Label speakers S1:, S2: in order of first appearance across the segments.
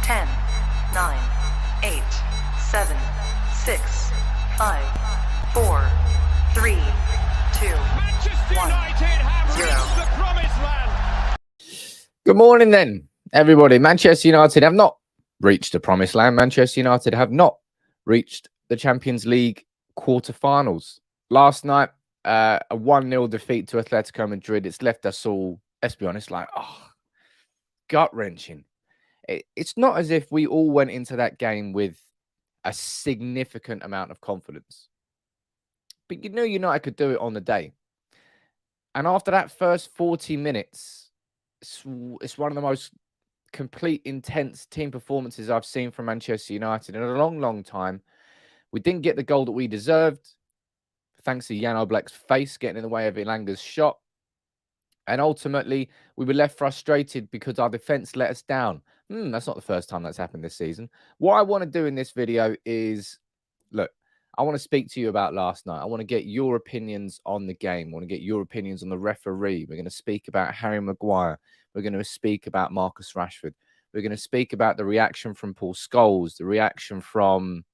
S1: 10, 9, 8, 7, 6, 5, 4, 3, 2,
S2: Manchester
S1: 1,
S2: United have
S1: 0.
S2: reached the promised land.
S3: Good morning then, everybody. Manchester United have not reached the promised land. Manchester United have not reached the Champions League quarterfinals. Last night, a 1-0 defeat to Atletico Madrid. It's left us all, let's be honest, like, gut-wrenching. It's not as if we all went into that game with a significant amount of confidence. But you knew United could do it on the day. And after that first 40 minutes, it's one of the most complete, intense team performances I've seen from Manchester United in a long, long time. We didn't get the goal that we deserved, thanks to Jan Oblak's face getting in the way of Ilanga's shot. And ultimately, we were left frustrated because our defence let us down. That's not the first time that's happened this season. What I want to do in this video is, look, I want to speak to you about last night. I want to get your opinions on the game. I want to get your opinions on the referee. We're going to speak about Harry Maguire. We're going to speak about Marcus Rashford. We're going to speak about the reaction from Paul Scholes, the reaction from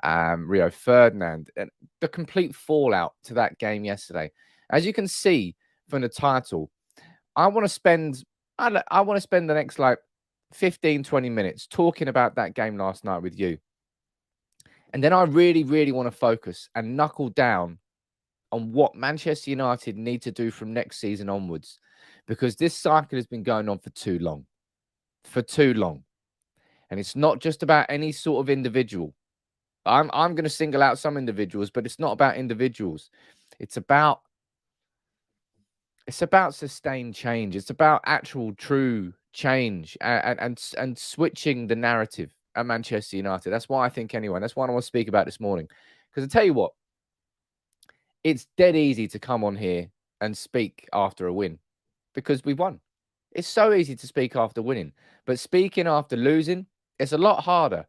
S3: Rio Ferdinand, and the complete fallout to that game yesterday. As you can see from the title, I want to spend the next like 15, 20 minutes talking about that game last night with you. And then I really, really want to focus and knuckle down on what Manchester United need to do from next season onwards, because this cycle has been going on for too long. And it's not just about any sort of individual. I'm going to single out some individuals, but it's not about individuals. It's about sustained change. It's about actual true change and switching the narrative at Manchester United. That's why I think anyway. That's what I want to speak about this morning. Because I tell you what, it's dead easy to come on here and speak after a win because we won. It's so easy to speak after winning. But speaking after losing, it's a lot harder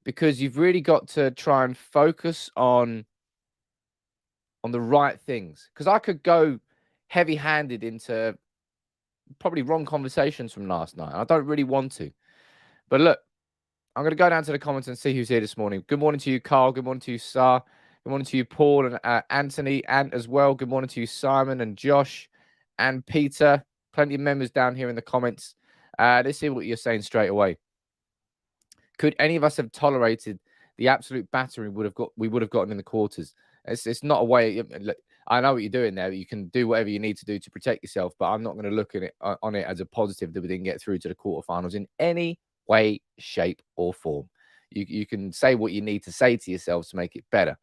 S3: because you've really got to try and focus on the right things. Because I could go heavy-handed into probably wrong conversations from last night. I don't really want to. But look, I'm going to go down to the comments and see who's here this morning. Good morning to you, Carl. Good morning to you, Sar. Good morning to you, Paul and Anthony, and as well. Good morning to you, Simon and Josh and Peter. Plenty of members down here in the comments. Let's see what you're saying straight away. Could any of us have tolerated the absolute battering we would have gotten in the quarters? It's not a way. Look, I know what you're doing there. You can do whatever you need to do to protect yourself, but I'm not going to look at it on it as a positive that we didn't get through to the quarterfinals in any way, shape, or form. You can say what you need to say to yourselves to make it better.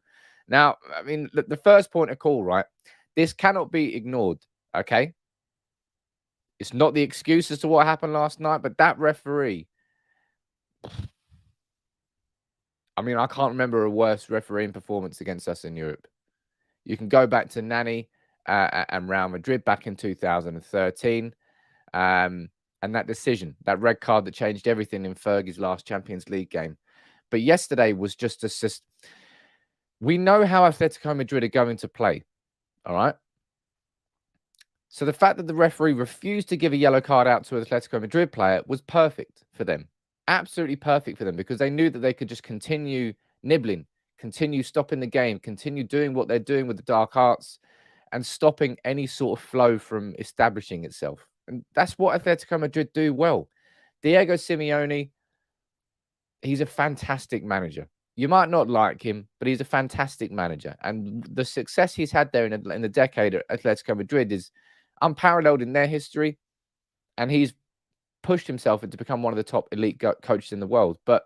S3: Now, I mean, the first point of call, right? This cannot be ignored, okay? It's not the excuse as to what happened last night, but that referee, I mean, I can't remember a worse refereeing performance against us in Europe. You can go back to Nani and Real Madrid back in 2013. And that decision, that red card that changed everything in Fergie's last Champions League game. But yesterday was just we know how Atletico Madrid are going to play, all right? So the fact that the referee refused to give a yellow card out to an Atletico Madrid player was perfect for them. Absolutely perfect for them, because they knew that they could just continue nibbling, continue stopping the game, continue doing what they're doing with the dark arts and stopping any sort of flow from establishing itself. And that's what Atletico Madrid do well. Diego Simeone, he's a fantastic manager. You might not like him, but he's a fantastic manager. And the success he's had there in the decade at Atletico Madrid is unparalleled in their history. And he's pushed himself to become one of the top elite coaches in the world. But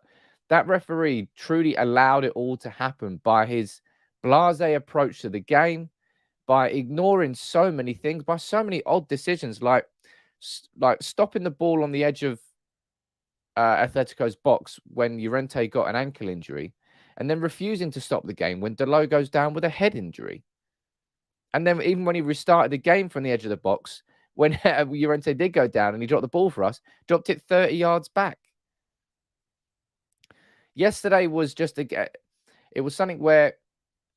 S3: that referee truly allowed it all to happen by his blasé approach to the game, by ignoring so many things, by so many odd decisions, like stopping the ball on the edge of Atletico's box when Llorente got an ankle injury, and then refusing to stop the game when Dalot goes down with a head injury. And then even when he restarted the game from the edge of the box, when Llorente did go down and he dropped the ball for us, dropped it 30 yards back. Yesterday was just it was something where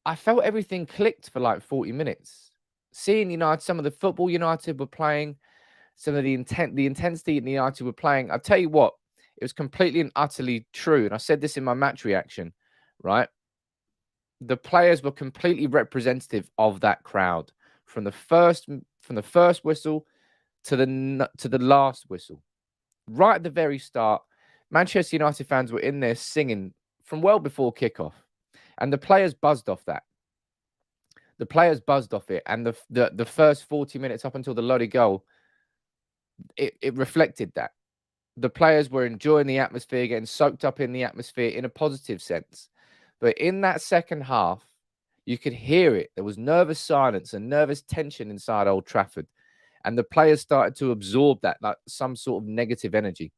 S3: I felt everything clicked for like 40 minutes. Seeing United, some of the football United were playing, some of the intensity United were playing. I tell you what, It was completely and utterly true. And I said this in my match reaction, right? The players were completely representative of that crowd from the first whistle to the last whistle. Right at the very start, Manchester United fans were in there singing from well before kickoff, and the players buzzed off that. The players buzzed off it, and the first 40 minutes up until the Lodi goal, it reflected that. The players were enjoying the atmosphere, getting soaked up in the atmosphere in a positive sense. But in that second half, you could hear it. There was nervous silence and nervous tension inside Old Trafford. And the players started to absorb that, like some sort of negative energy.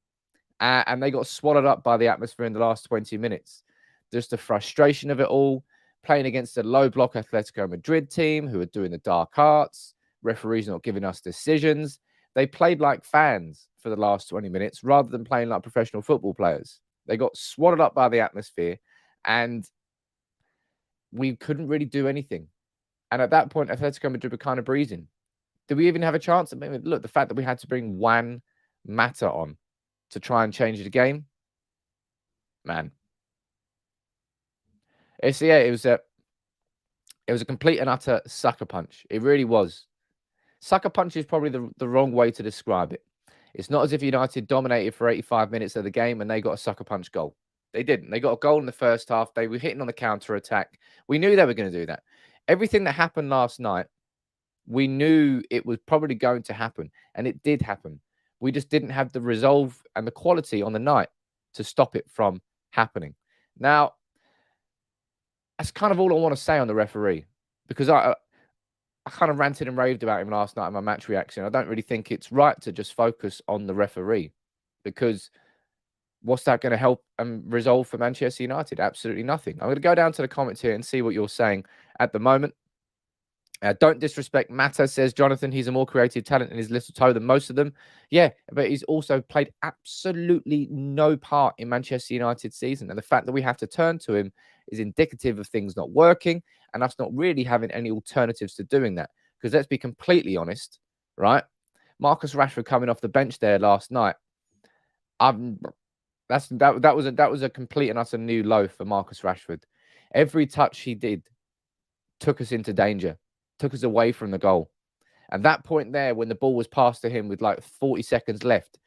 S3: And they got swallowed up by the atmosphere in the last 20 minutes. Just the frustration of it all, playing against a low-block Atletico Madrid team who are doing the dark arts, referees not giving us decisions. They played like fans for the last 20 minutes rather than playing like professional football players. They got swallowed up by the atmosphere, and we couldn't really do anything. And at that point, Atletico Madrid were kind of breezing. Did we even have a chance? I mean, look, the fact that we had to bring Juan Mata on to try and change the game, man. It was a complete and utter sucker punch. It really was. Sucker punch is probably the wrong way to describe it. It's not as if United dominated for 85 minutes of the game and they got a sucker punch goal. They didn't. They got a goal in the first half. They were hitting on the counter attack. We knew they were going to do that. Everything that happened last night, we knew it was probably going to happen, and it did happen. We just didn't have the resolve and the quality on the night to stop it from happening. Now, that's kind of all I want to say on the referee, because I kind of ranted and raved about him last night in my match reaction. I don't really think it's right to just focus on the referee, because what's that going to help and resolve for Manchester United? Absolutely nothing. I'm going to go down to the comments here and see what you're saying at the moment. Don't disrespect Mata, says Jonathan. He's a more creative talent in his little toe than most of them. Yeah, but he's also played absolutely no part in Manchester United's season. And the fact that we have to turn to him is indicative of things not working and us not really having any alternatives to doing that. Because let's be completely honest, right? Marcus Rashford coming off the bench there last night. That was a complete and utter new low for Marcus Rashford. Every touch he did took us into danger, took us away from the goal. And that point there, when the ball was passed to him with like 40 seconds left,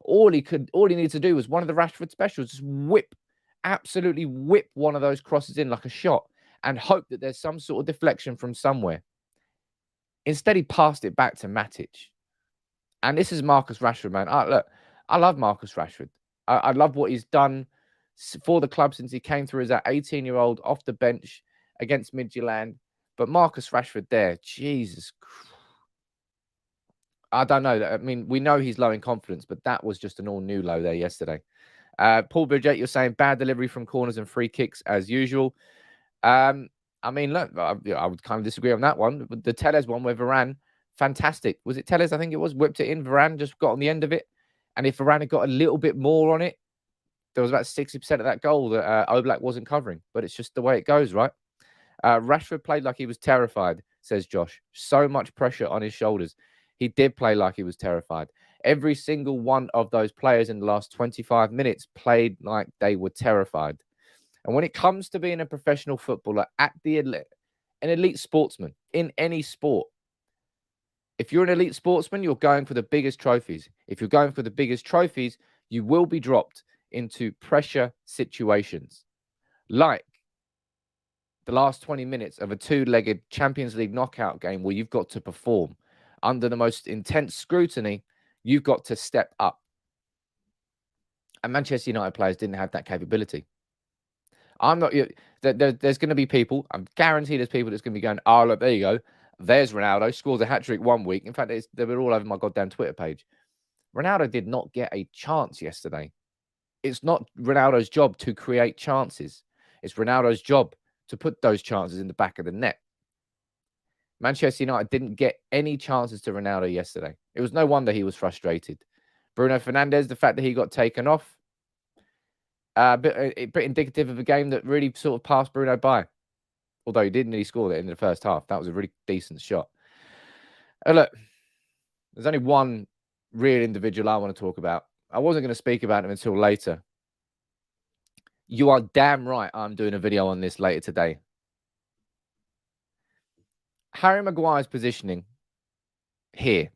S3: all he needed to do was one of the Rashford specials, just absolutely whip one of those crosses in like a shot and hope that there's some sort of deflection from somewhere. Instead, he passed it back to Matic. And this is Marcus Rashford, man. I love Marcus Rashford. I love what he's done for the club since he came through as that 18-year-old off the bench against Midtjylland. But Marcus Rashford there, Jesus Christ. I don't know. I mean, we know he's low in confidence, but that was just an all-new low there yesterday. Paul Bridget, you're saying bad delivery from corners and free kicks as usual. I mean, look, I would kind of disagree on that one. The Telles one where Varane, fantastic. Was it Telles? I think it was. Whipped it in. Varane just got on the end of it. And if Varane had got a little bit more on it, there was about 60% of that goal that Oblak wasn't covering. But it's just the way it goes, right? Rashford played like he was terrified, says Josh. So much pressure on his shoulders. He did play like he was terrified. Every single one of those players in the last 25 minutes played like they were terrified. And when it comes to being a professional footballer an elite sportsman in any sport, if you're an elite sportsman, you're going for the biggest trophies. If you're going for the biggest trophies, you will be dropped into pressure situations. Like the last 20 minutes of a two-legged Champions League knockout game where you've got to perform under the most intense scrutiny. You've got to step up. And Manchester United players didn't have that capability. There's going to be people, I'm guaranteed there's people that's going to be going, oh, look, there you go. There's Ronaldo, scores a hat-trick one week. In fact, they were all over my goddamn Twitter page. Ronaldo did not get a chance yesterday. It's not Ronaldo's job to create chances. It's Ronaldo's job to put those chances in the back of the net. Manchester United didn't get any chances to Ronaldo yesterday. It was no wonder he was frustrated. Bruno Fernandes, the fact that he got taken off, a bit indicative of a game that really sort of passed Bruno by. Although he didn't really score that in the first half. That was a really decent shot. Look, there's only one real individual I want to talk about, I wasn't going to speak about him until later. You are damn right I'm doing a video on this later today. Harry Maguire's positioning here.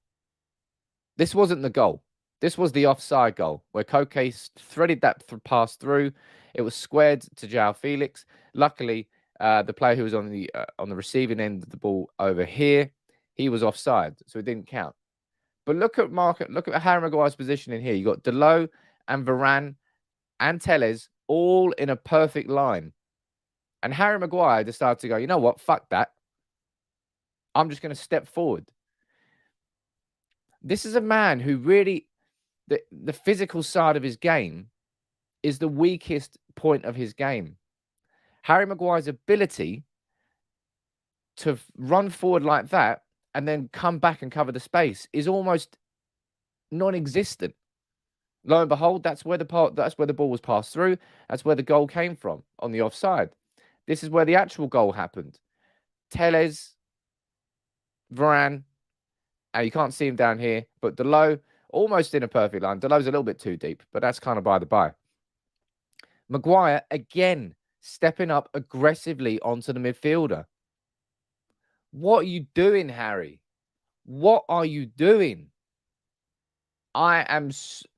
S3: This wasn't the goal. This was the offside goal where Koke threaded that pass through. It was squared to João Felix. Luckily, the player who was on the receiving end of the ball over here, he was offside, so it didn't count. But look at Harry Maguire's positioning here. You got Dalot and Varane and Telles all in a perfect line. And Harry Maguire decided to go, you know what? Fuck that. I'm just going to step forward. This is a man who really, the physical side of his game is the weakest point of his game. Harry Maguire's ability to run forward like that and then come back and cover the space is almost non-existent. Lo and behold, that's where the ball was passed through. That's where the goal came from on the offside. This is where the actual goal happened. Telles, Varane, and you can't see him down here, but Dalot almost in a perfect line. Dalot's a little bit too deep, but that's kind of by the by. Maguire again stepping up aggressively onto the midfielder. What are you doing, Harry? What are you doing? For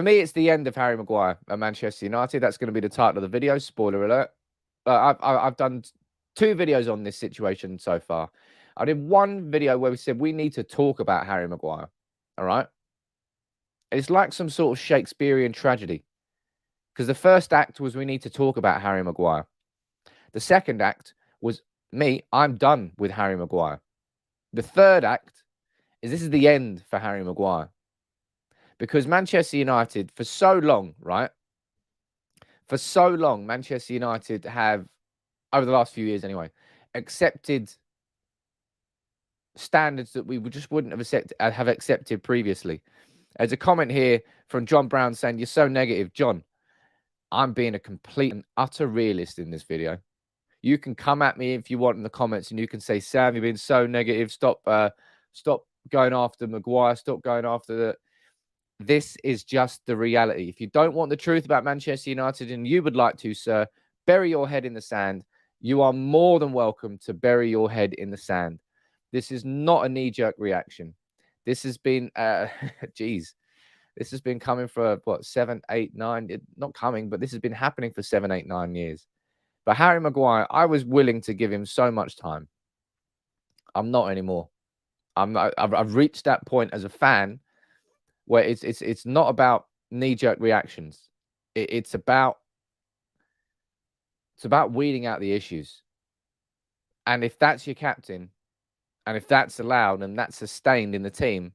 S3: me, it's the end of Harry Maguire at Manchester United. That's going to be the title of the video. Spoiler alert. I've done 2 videos on this situation so far. I did one video where we said we need to talk about Harry Maguire. All right? It's like some sort of Shakespearean tragedy. Because the first act was we need to talk about Harry Maguire. The second act was I'm done with Harry Maguire. The third act is this is the end for Harry Maguire. Because Manchester United, for so long, right? For so long, Manchester United have, over the last few years anyway, accepted standards that we just wouldn't have accepted previously. There's a comment here from John Brown saying, you're so negative. John, I'm being a complete and utter realist in this video. You can come at me if you want in the comments and you can say, Sam, you've been so negative. Stop going after Maguire. Stop going after This is just the reality. If you don't want the truth about Manchester United and you would like to, sir, bury your head in the sand. You are more than welcome to bury your head in the sand. This is not a knee-jerk reaction. This has been, this has been coming for, 7, 8, 9, not coming, but this has been happening for 7, 8, 9 years. But Harry Maguire, I was willing to give him so much time. I'm not anymore. I've reached that point as a fan where it's not about knee-jerk reactions. It's about weeding out the issues. And if that's your captain, and if that's allowed and that's sustained in the team,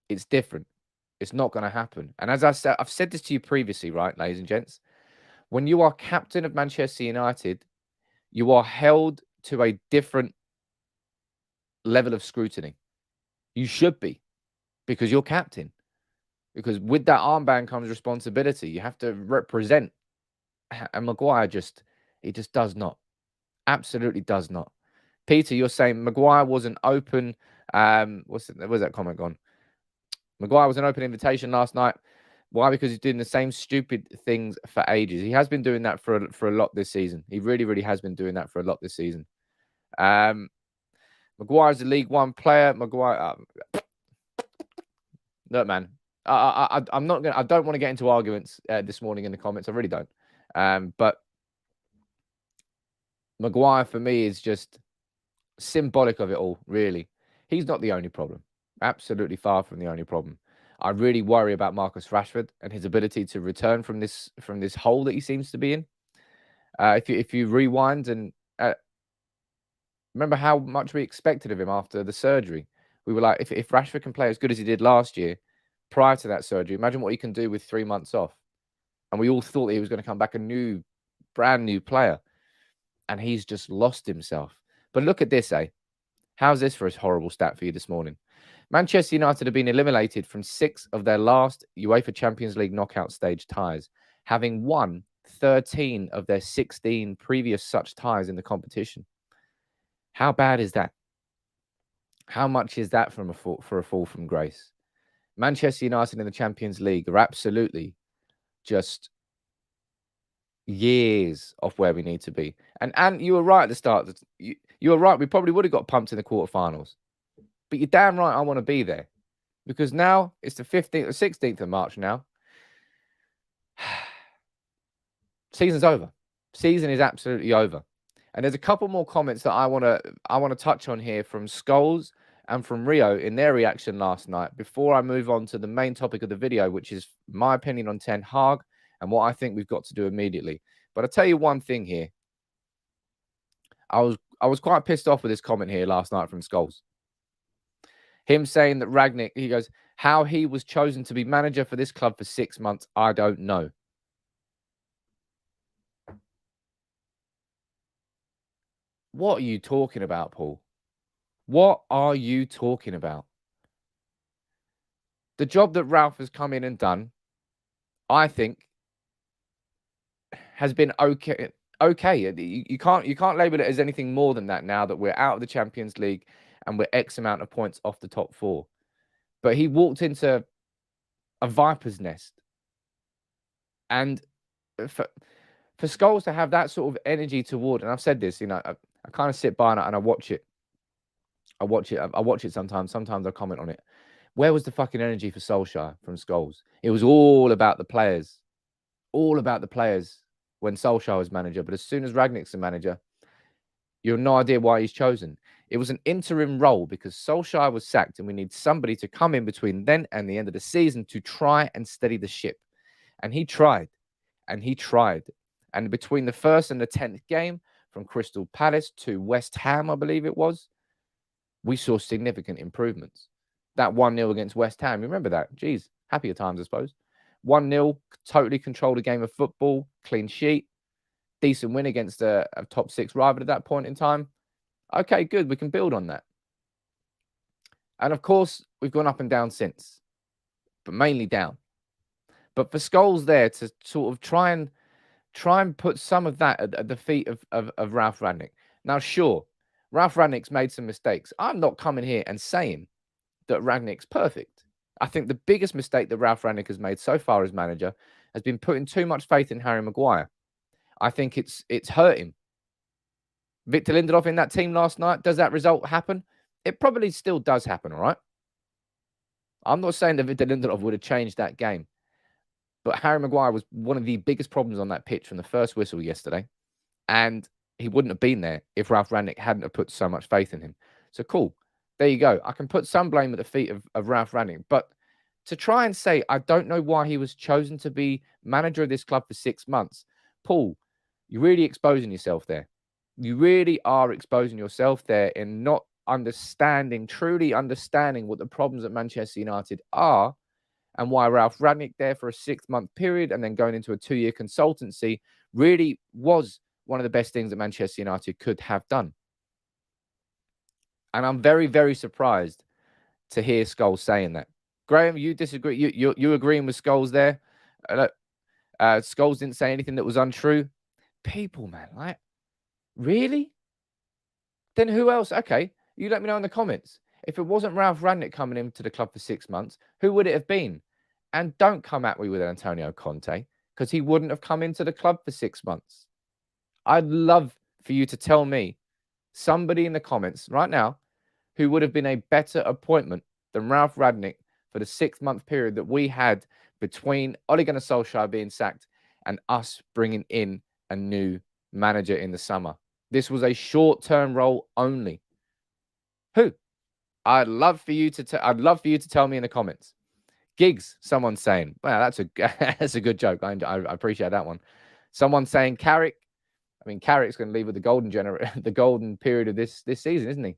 S3: it's different. It's not going to happen. And as I've said this to you previously, right, ladies and gents, when you are captain of Manchester United, you are held to a different level of scrutiny. You should be, because you're captain. Because with that armband comes responsibility. You have to represent. And Maguire he just does not. Absolutely does not. Peter, you're saying Maguire was an open, where's that comment gone? Maguire was an open invitation last night. Why? Because he's doing the same stupid things for ages. He has been doing that for a lot this season. He really, really has been doing that for a lot this season. Maguire's a League One player. Maguire, look, man, I'm not gonna. I don't want to get into arguments this morning in the comments. I really don't. But Maguire for me is just symbolic of it all. Really, he's not the only problem. Absolutely far from the only problem. I really worry about Marcus Rashford and his ability to return from this hole that he seems to be in. If you rewind and remember how much we expected of him after the surgery, we were like, if Rashford can play as good as he did last year, prior to that surgery, imagine what he can do with 3 months off. And we all thought that he was going to come back a brand new player, and he's just lost himself. But look at this, How's this for a horrible stat for you this morning? Manchester United have been eliminated from 6 of their last UEFA Champions League knockout stage ties, having won 13 of their 16 previous such ties in the competition. How bad is that? How much is that for a fall from grace? Manchester United in the Champions League are absolutely just years off where we need to be. And you were right at the start. You were right. We probably would have got pumped in the quarterfinals. But you're damn right I want to be there. Because now it's the 15th or 16th of March now. Season's over. Season is absolutely over. And there's a couple more comments that I want to touch on here from Scholes and from Rio in their reaction last night before I move on to the main topic of the video, which is my opinion on Ten Hag and what I think we've got to do immediately. But I'll tell you one thing here. I was quite pissed off with this comment here last night from Scholes. Him saying that Ragna, he goes, how he was chosen to be manager for this club for 6 months, I don't know. What are you talking about, Paul? What are you talking about? The job that Ralph has come in and done, I think, has been okay. You can't label it as anything more than that now that we're out of the Champions League and we're X amount of points off the top four. But he walked into a viper's nest. And for Scholes to have that sort of energy toward, and I've said this, I kind of sit by and I watch it. I watch it sometimes. Sometimes I comment on it. Where was the fucking energy for Solskjaer from Scholes? It was all about the players. All about the players when Solskjaer was manager. But as soon as Ragnick's the manager, you have no idea why he's chosen. It was an interim role because Solskjaer was sacked and we need somebody to come in between then and the end of the season to try and steady the ship. And he tried. And he tried. And between the first and the 10th game, from Crystal Palace to West Ham, I believe it was, we saw significant improvements. That 1-0 against West Ham, remember that? Geez, happier times, I suppose. 1-0, totally controlled a game of football, clean sheet, decent win against a top six rival at that point in time. Okay, good. We can build on that. And of course, we've gone up and down since, but mainly down. But for Scholes there to sort of try and put some of that at the feet of Ralph Rangnick. Now, sure, Ralph Rangnick's made some mistakes. I'm not coming here and saying that Rangnick's perfect. I think the biggest mistake that Ralph Rangnick has made so far as manager has been putting too much faith in Harry Maguire. I think it's hurt him. Victor Lindelof in that team last night, does that result happen? It probably still does happen, all right? I'm not saying that Victor Lindelof would have changed that game. But Harry Maguire was one of the biggest problems on that pitch from the first whistle yesterday. And he wouldn't have been there if Ralph Rangnick hadn't have put so much faith in him. So cool. There you go. I can put some blame at the feet of Ralph Rangnick. But to try and say, I don't know why he was chosen to be manager of this club for 6 months. Paul, you're really exposing yourself there. You really are exposing yourself there in not truly understanding what the problems at Manchester United are and why Ralph Rangnick there for a 6-month period and then going into a 2-year consultancy really was one of the best things that Manchester United could have done. And I'm very, very surprised to hear Scholes saying that. Graham, you disagree? You agreeing with Scholes there? Scholes didn't say anything that was untrue. People, man, like, really? Then who else? Okay, you let me know in the comments. If it wasn't Ralph Rangnick coming into the club for 6 months, who would it have been? And don't come at me with Antonio Conte, because he wouldn't have come into the club for 6 months. I'd love for you to tell me, somebody in the comments right now, who would have been a better appointment than Ralph Rangnick for the 6-month period that we had between Ole Gunnar Solskjaer being sacked and us bringing in a new manager in the summer. This was a short-term role only. Who? I'd love for you to tell me in the comments. Gigs, someone's saying. Well, that's a good joke. I appreciate that one. Someone saying Carrick. I mean, Carrick's going to leave with the golden period of this season, isn't he?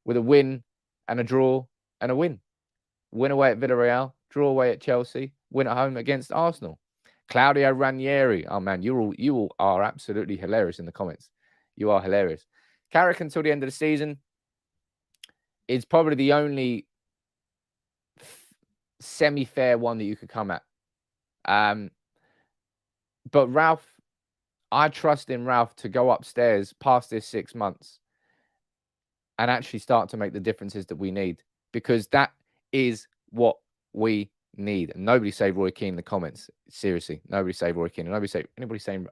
S3: With a win and a draw and a win. Win away at Villarreal, draw away at Chelsea, win at home against Arsenal. Claudio Ranieri. Oh man, you all are absolutely hilarious in the comments. You are hilarious. Carrick until the end of the season is probably the only semi-fair one that you could come at. But Ralph, I trust in Ralph to go upstairs past this 6 months and actually start to make the differences that we need, because that is what we need. And nobody say Roy Keane in the comments. Seriously, nobody say Roy Keane. Anybody saying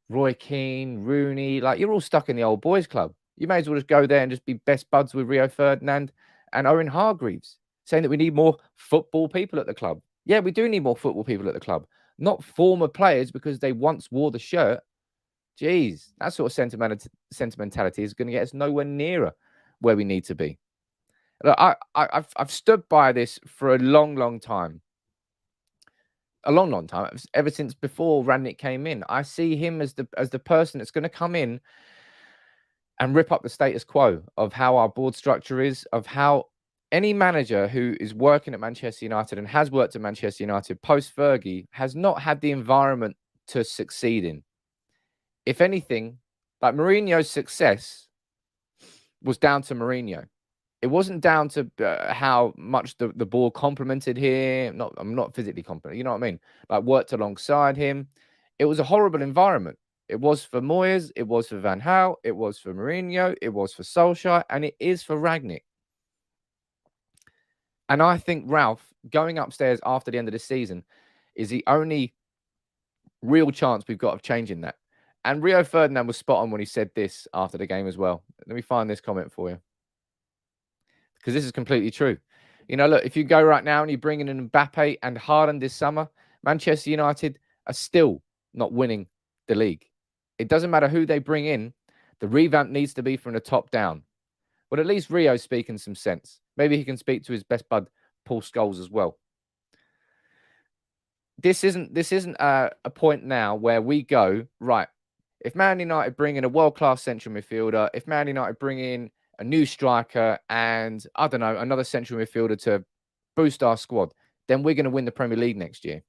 S3: Roy Keane, Rooney. Like, you're all stuck in the old boys club. You may as well just go there and just be best buds with Rio Ferdinand and Owen Hargreaves, saying that we need more football people at the club. Yeah, we do need more football people at the club. Not former players because they once wore the shirt. Jeez, that sort of sentimentality is going to get us nowhere nearer where we need to be. Look, I've stood by this for a long time. A long time, ever since before Ragnick came in. I see him as the person that's going to come in and rip up the status quo of how our board structure is, of how any manager who is working at Manchester United and has worked at Manchester United post-Fergie has not had the environment to succeed in. If anything, like Mourinho's success was down to Mourinho. It wasn't down to how much the board complimented him. I'm not physically complimented, you know what I mean? Like, worked alongside him. It was a horrible environment. It was for Moyes, it was for Van Gaal, it was for Mourinho, it was for Solskjaer, and it is for Ragnick. And I think Ralph going upstairs after the end of the season is the only real chance we've got of changing that. And Rio Ferdinand was spot on when he said this after the game as well. Let me find this comment for you, because this is completely true. You know, look, if you go right now and you bring in Mbappe and Haaland this summer, Manchester United are still not winning the league. It doesn't matter who they bring in. The revamp needs to be from the top down. But at least Rio's speaking some sense. Maybe he can speak to his best bud, Paul Scholes, as well. This isn't a point now where we go, right, if Man United bring in a world-class central midfielder, if Man United bring in a new striker and, I don't know, another central midfielder to boost our squad, then we're going to win the Premier League next year.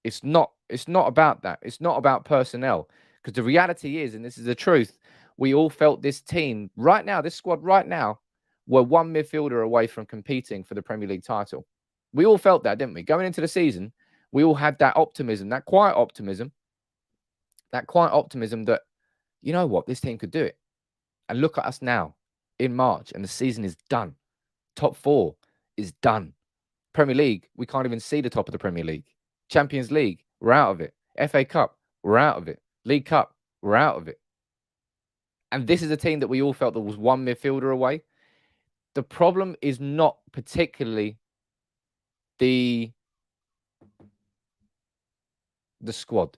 S3: It's not about that. It's not about personnel. Because the reality is, and this is the truth, we all felt this team right now, this squad right now, were one midfielder away from competing for the Premier League title. We all felt that, didn't we? Going into the season, we all had that optimism, that quiet optimism that, you know what, this team could do it. And look at us now in March, and the season is done. Top 4 is done. Premier League, we can't even see the top of the Premier League. Champions League, we're out of it. FA Cup, we're out of it. League Cup, we're out of it. And this is a team that we all felt that was one midfielder away. The problem is not particularly the squad.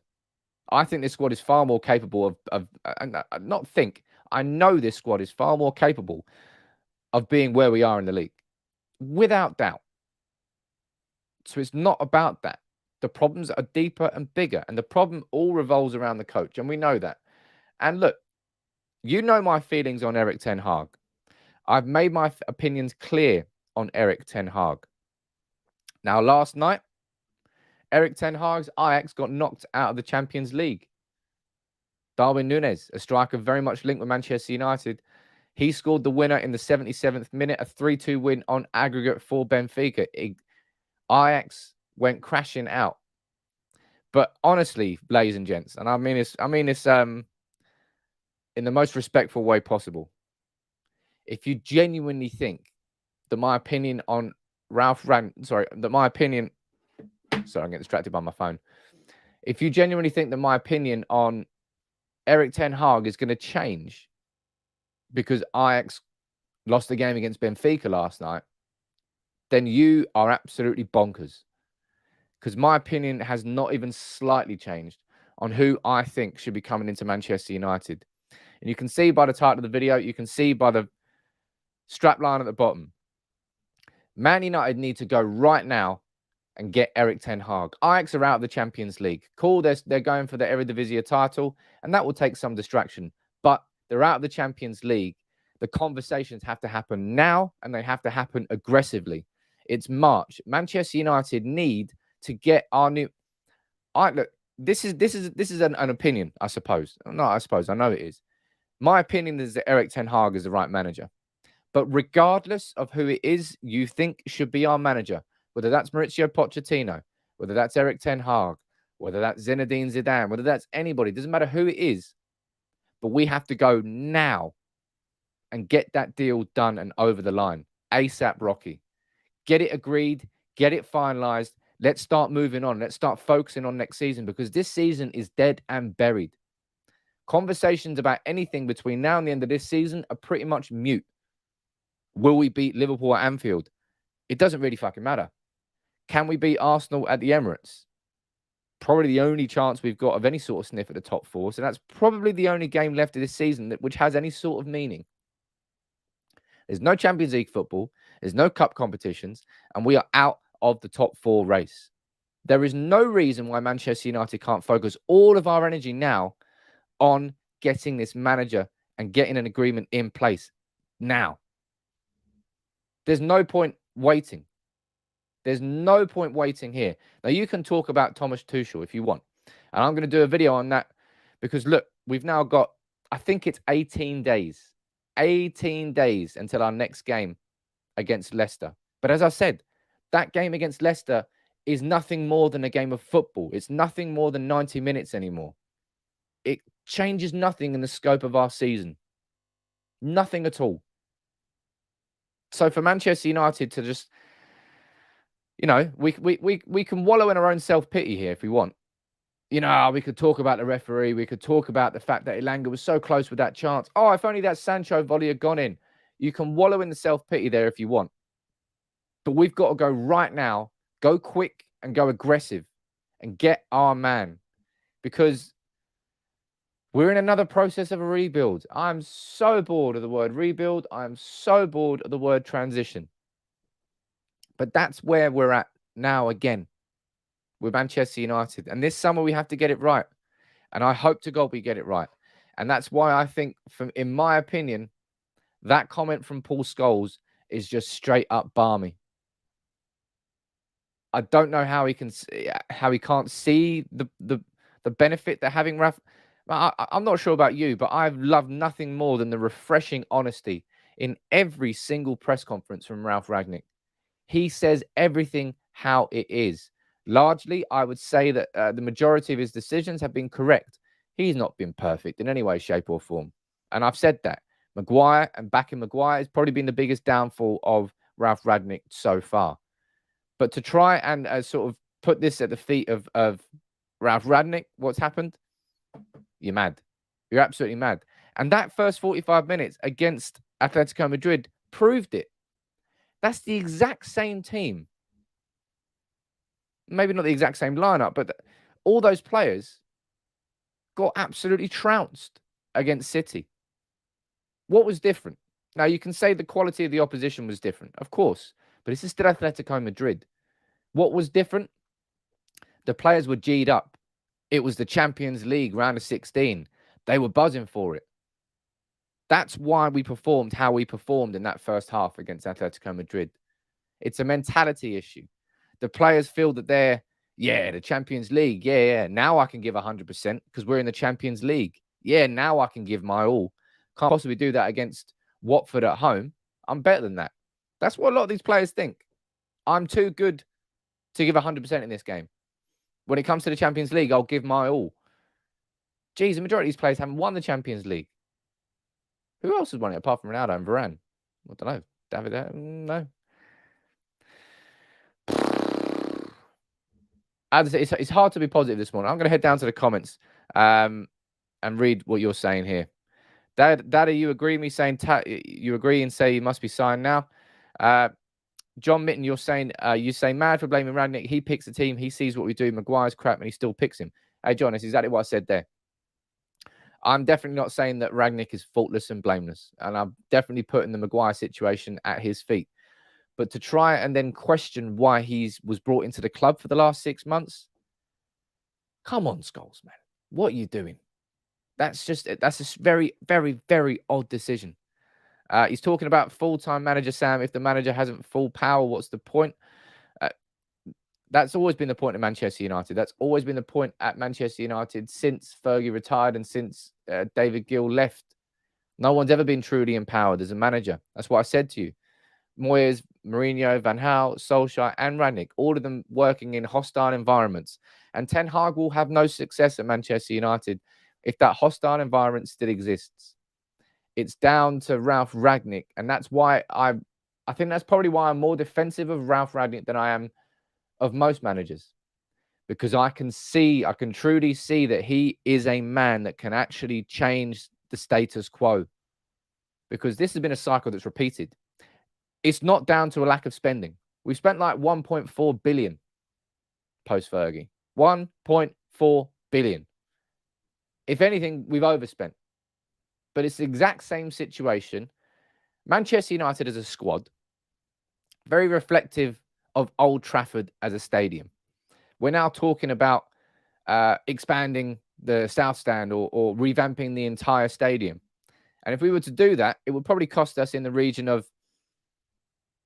S3: I think this squad is far more capable I know this squad is far more capable of being where we are in the league. Without doubt. So it's not about that. The problems are deeper and bigger. And the problem all revolves around the coach. And we know that. And look, you know my feelings on Erik Ten Hag. I've made my opinions clear on Erik Ten Hag. Now, last night, Erik Ten Hag's Ajax got knocked out of the Champions League. Darwin Núñez, a striker very much linked with Manchester United, he scored the winner in the 77th minute, a 3-2 win on aggregate for Benfica. Ajax went crashing out. But honestly, ladies and gents, and I mean this in the most respectful way possible. If you genuinely think that my opinion on I'm getting distracted by my phone. If you genuinely think that my opinion on Erik Ten Hag is going to change because Ajax lost the game against Benfica last night, then you are absolutely bonkers. Because my opinion has not even slightly changed on who I think should be coming into Manchester United. And you can see by the title of the video, you can see by the strap line at the bottom. Man United need to go right now and get Erik Ten Hag. Ajax are out of the Champions League. Cool, they're going for the Eredivisie title, and that will take some distraction. But they're out of the Champions League. The conversations have to happen now, and they have to happen aggressively. It's March. Manchester United need to get our new. Look, this is an opinion, I suppose. No, I suppose I know it is. My opinion is that Erik Ten Hag is the right manager. But regardless of who it is you think should be our manager, whether that's Mauricio Pochettino, whether that's Erik Ten Hag, whether that's Zinedine Zidane, whether that's anybody, doesn't matter who it is, but we have to go now and get that deal done and over the line. ASAP, Rocky. Get it agreed, Get it finalized. Let's start moving on. Let's start focusing on next season, because this season is dead and buried. Conversations about anything between now and the end of this season are pretty much mute. Will we beat Liverpool at Anfield? It doesn't really fucking matter. Can we beat Arsenal at the Emirates? Probably the only chance we've got of any sort of sniff at the top four. So that's probably the only game left of this season which has any sort of meaning. There's no Champions League football. There's no cup competitions. And we are out of the top four race. There is no reason why Manchester United can't focus all of our energy now on getting this manager and getting an agreement in place now. There's no point waiting. There's no point waiting here. Now, you can talk about Thomas Tuchel if you want. And I'm going to do a video on that because, look, we've now got, I think it's 18 days. 18 days until our next game against Leicester. But as I said, that game against Leicester is nothing more than a game of football. It's nothing more than 90 minutes anymore. It changes nothing in the scope of our season. Nothing at all. So for Manchester United to just, you know, we can wallow in our own self-pity here if we want. You know, we could talk about the referee. We could talk about the fact that Elanga was so close with that chance. Oh, if only that Sancho volley had gone in. You can wallow in the self-pity there if you want. But we've got to go right now, go quick and go aggressive and get our man. Because we're in another process of a rebuild. I'm so bored of the word rebuild. I'm so bored of the word transition. But that's where we're at now again with Manchester United. And this summer we have to get it right. And I hope to God we get it right. And that's why I think, in my opinion, that comment from Paul Scholes is just straight up balmy. I don't know how he can't see the benefit that having Raf. I'm not sure about you, but I've loved nothing more than the refreshing honesty in every single press conference from Ralf Rangnick. He says everything how it is. Largely, I would say that the majority of his decisions have been correct. He's not been perfect in any way, shape or form. And I've said that. Maguire and backing Maguire has probably been the biggest downfall of Ralf Rangnick so far. But to try and sort of put this at the feet of Ralf Rangnick, what's happened? You're mad. You're absolutely mad. And that first 45 minutes against Atletico Madrid proved it. That's the exact same team. Maybe not the exact same lineup, but all those players got absolutely trounced against City. What was different? Now, you can say the quality of the opposition was different, of course, but this is still Atletico Madrid. What was different? The players were G'd up. It was the Champions League round of 16. They were buzzing for it. That's why we performed how we performed in that first half against Atletico Madrid. It's a mentality issue. The players feel that they're, the Champions League. Yeah. Now I can give 100% because we're in the Champions League. Yeah, now I can give my all. Can't possibly do that against Watford at home. I'm better than that. That's what a lot of these players think. I'm too good to give 100% in this game. When it comes to the Champions League, I'll give my all. Geez, the majority of these players haven't won the Champions League. Who else has won it apart from Ronaldo and Varane? I don't know. David? No. As I say, it's hard to be positive this morning. I'm going to head down to the comments and read what you're saying here. Daddy, you agree with me saying you agree and say he must be signed now. John Mitten, you're saying you say mad for blaming Rangnick. He picks the team. He sees what we do. Maguire's crap and he still picks him. Hey, John, that's exactly what I said there. I'm definitely not saying that Rangnick is faultless and blameless. And I'm definitely putting the Maguire situation at his feet. But to try and then question why he was brought into the club for the last 6 months, come on, Scholes, man. What are you doing? That's a very, very, very odd decision. He's talking about full-time manager, Sam. If the manager hasn't full power, what's the point? That's always been the point at Manchester United. That's always been the point at Manchester United since Fergie retired and since David Gill left. No one's ever been truly empowered as a manager. That's what I said to you. Moyes, Mourinho, Van Gaal, Solskjaer and Rangnick, all of them working in hostile environments. And Ten Hag will have no success at Manchester United if that hostile environment still exists. It's down to Ralf Rangnick. And that's why I think that's probably why I'm more defensive of Ralf Rangnick than I am of most managers, because I can truly see that he is a man that can actually change the status quo, because this has been a cycle that's repeated. It's not down to a lack of spending. We've spent like 1.4 billion post-Fergie. 1.4 billion. If anything, we've overspent. But it's the exact same situation. Manchester United as a squad, very reflective of Old Trafford as a stadium. We're now talking about expanding the South Stand or revamping the entire stadium. And if we were to do that, it would probably cost us in the region of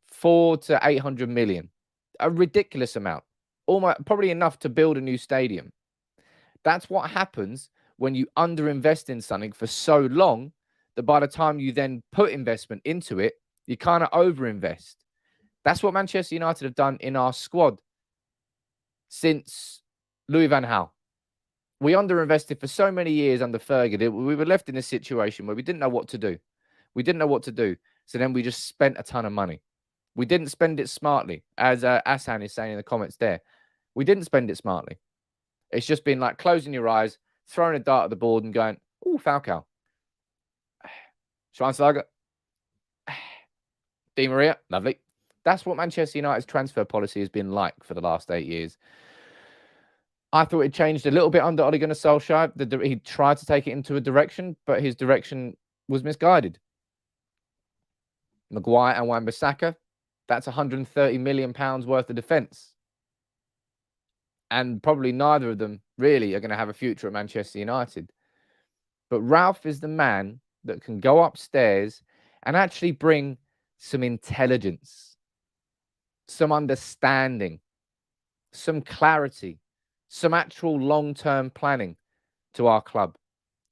S3: 400 to 800 million. A ridiculous amount. Almost probably enough to build a new stadium. That's what happens when you underinvest in something for so long that by the time you then put investment into it, you kind of overinvest. That's what Manchester United have done in our squad since Louis van Gaal. We underinvested for so many years under Fergie. We were left in a situation where we didn't know what to do. So then we just spent a ton of money. We didn't spend it smartly, as Asan is saying in the comments there. We didn't spend it smartly. It's just been like closing your eyes, throwing a dart at the board and going, "Oh, Falcao. Schweinsteiger. Di Maria. Lovely." That's what Manchester United's transfer policy has been like for the last 8 years. I thought it changed a little bit under Ole Gunnar Solskjaer. He tried to take it into a direction, but his direction was misguided. Maguire and Wan-Bissaka, that's £130 million worth of defence. And probably neither of them really are going to have a future at Manchester United. But Ralph is the man that can go upstairs and actually bring some intelligence, some understanding, some clarity, some actual long-term planning to our club.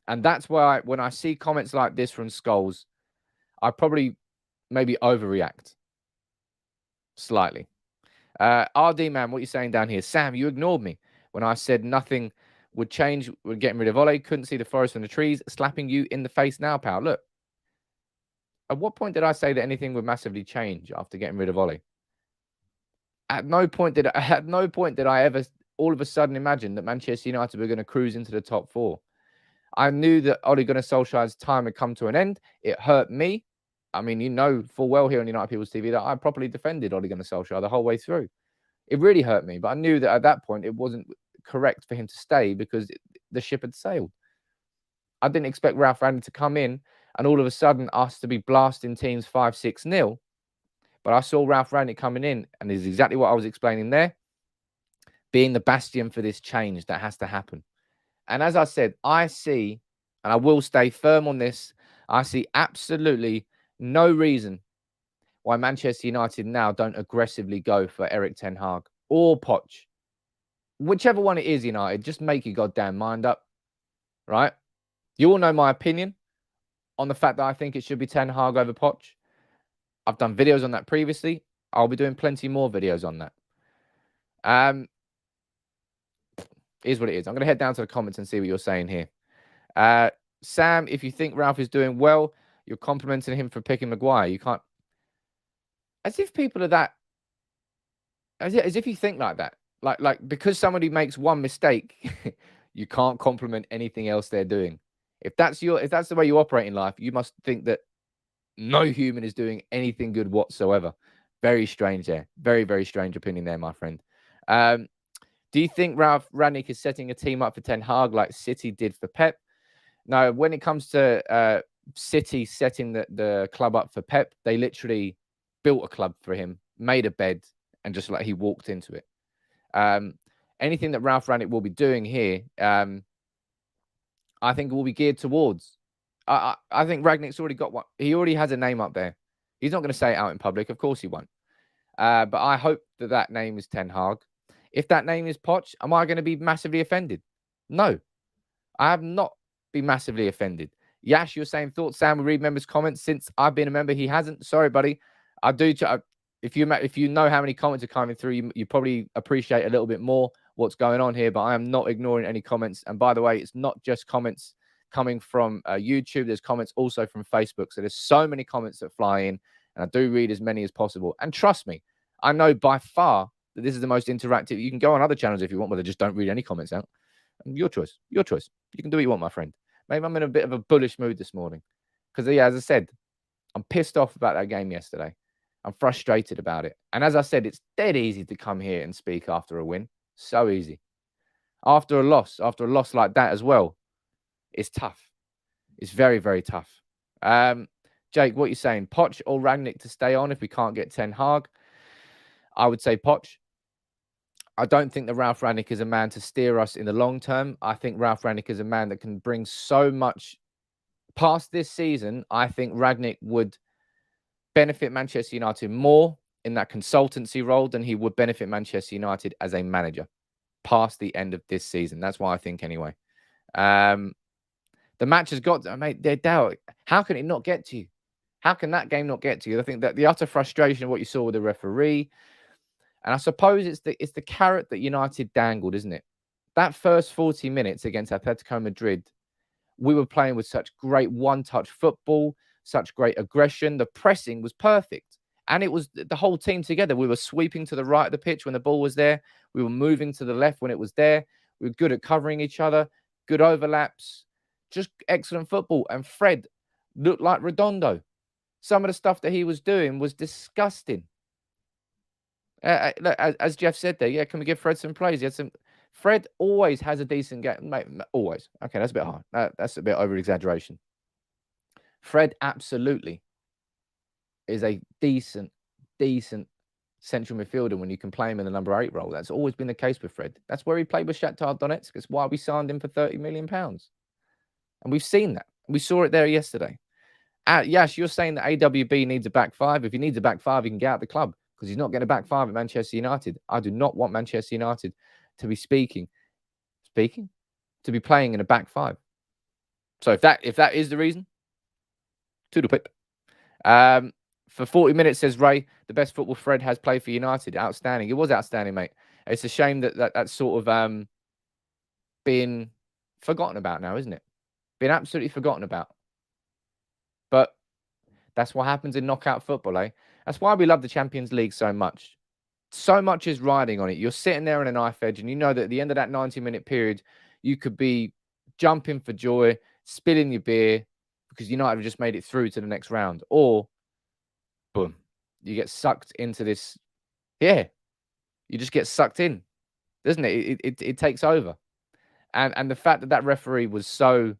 S3: And that's why when I see comments like this from Scholes, I probably maybe overreact slightly. RD man, what are you saying down here? Sam, you ignored me when I said nothing would change. We're getting rid of Ole. Couldn't see the forest from the trees. Slapping you in the face now, pal. Look. At what point did I say that anything would massively change after getting rid of Ole? At no point did I ever all of a sudden imagine that Manchester United were going to cruise into the top four. I knew that Ole Gunnar Solskjaer's time had come to an end. It hurt me. I mean, you know full well here on United People's TV that I properly defended Ole Gunnar Solskjaer the whole way through. It really hurt me, but I knew that at that point it wasn't correct for him to stay because the ship had sailed. I didn't expect Ralph Rangnick to come in and all of a sudden us to be blasting teams 5-6-0. But I saw Ralph Rangnick coming in, and this is exactly what I was explaining there, being the bastion for this change that has to happen. And as I said, I see, and I will stay firm on this, I see absolutely no reason why Manchester United now don't aggressively go for Erik Ten Hag or Poch. Whichever one it is, United, just make your goddamn mind up, right? You all know my opinion on the fact that I think it should be Ten Hag over Poch. I've done videos on that previously. I'll be doing plenty more videos on that. Is what it is. I'm going to head down to the comments and see what you're saying here. Sam, if you think Ralph is doing well, you're complimenting him for picking Maguire. You can't... As if people are that... As if you think like that. Like because somebody makes one mistake, you can't compliment anything else they're doing. If that's the way you operate in life, you must think that no human is doing anything good whatsoever. Very strange there. Very, very strange opinion there, my friend. Do you think Ralph Rangnick is setting a team up for Ten Hag like City did for Pep? No, when it comes to City setting the club up for Pep, they literally built a club for him, made a bed, and just like he walked into it. Anything that Ralph Rangnick will be doing here, I think will be geared towards. I think Rangnick's already got one. He already has a name up there. He's not going to say it out in public. Of course he won't. But I hope that name is Ten Hag. If that name is Poch, am I going to be massively offended? No. I have not been massively offended. Yash, you're saying thoughts. Sam will read members' comments. Since I've been a member, he hasn't. Sorry, buddy. I do. If you know how many comments are coming through, you probably appreciate a little bit more what's going on here. But I am not ignoring any comments. And by the way, it's not just comments coming from YouTube. There's comments also from Facebook. So there's so many comments that fly in, and I do read as many as possible. And trust me, I know by far that this is the most interactive. You can go on other channels if you want, but they just don't read any comments out. Your choice. Your choice. You can do what you want, my friend. Maybe I'm in a bit of a bullish mood this morning. Because, yeah, as I said, I'm pissed off about that game yesterday. I'm frustrated about it. And as I said, it's dead easy to come here and speak after a win. So easy. After a loss like that as well, it's tough. It's very, very tough. Jake, what are you saying? Poch or Ragnick to stay on if we can't get Ten Hag? I would say Poch. I don't think that Ralph Rangnick is a man to steer us in the long term. I think Ralph Rangnick is a man that can bring so much past this season. I think Ragnick would benefit Manchester United more in that consultancy role than he would benefit Manchester United as a manager past the end of this season. That's why I think anyway. The match has got, mate, they're down. How can it not get to you? How can that game not get to you? I think that the utter frustration of what you saw with the referee, and I suppose it's the carrot that United dangled, isn't it? That first 40 minutes against Atletico Madrid, we were playing with such great one-touch football, such great aggression. The pressing was perfect. And it was the whole team together. We were sweeping to the right of the pitch when the ball was there. We were moving to the left when it was there. We were good at covering each other, good overlaps, just excellent football. And Fred looked like Redondo. Some of the stuff that he was doing was disgusting. As Jeff said there, yeah, can we give Fred some praise? He had some. Fred always has a decent game. Mate, always. Okay, that's a bit hard. That's a bit over-exaggeration. Fred absolutely is a decent central midfielder when you can play him in the number 8 role. That's always been the case with Fred. That's where he played with Shakhtar Donetsk. It's why we signed him for £30 million. And we've seen that. We saw it there yesterday. Yash, you're saying that AWB needs a back 5. If he needs a back 5, he can get out of the club because he's not getting a back 5 at Manchester United. I do not want Manchester United to be to be playing in a back 5. So if that is the reason, toodle pip. For 40 minutes, says Ray, the best football Fred has played for United. Outstanding. It was outstanding, mate. It's a shame that's sort of been forgotten about now, isn't it? Been absolutely forgotten about. But that's what happens in knockout football, eh? That's why we love the Champions League so much. So much is riding on it. You're sitting there on a knife edge, and you know that at the end of that 90-minute period, you could be jumping for joy, spilling your beer, because United have just made it through to the next round. Or, boom, you get sucked into this. Yeah, you just get sucked in, doesn't it? It takes over. And the fact that referee was so,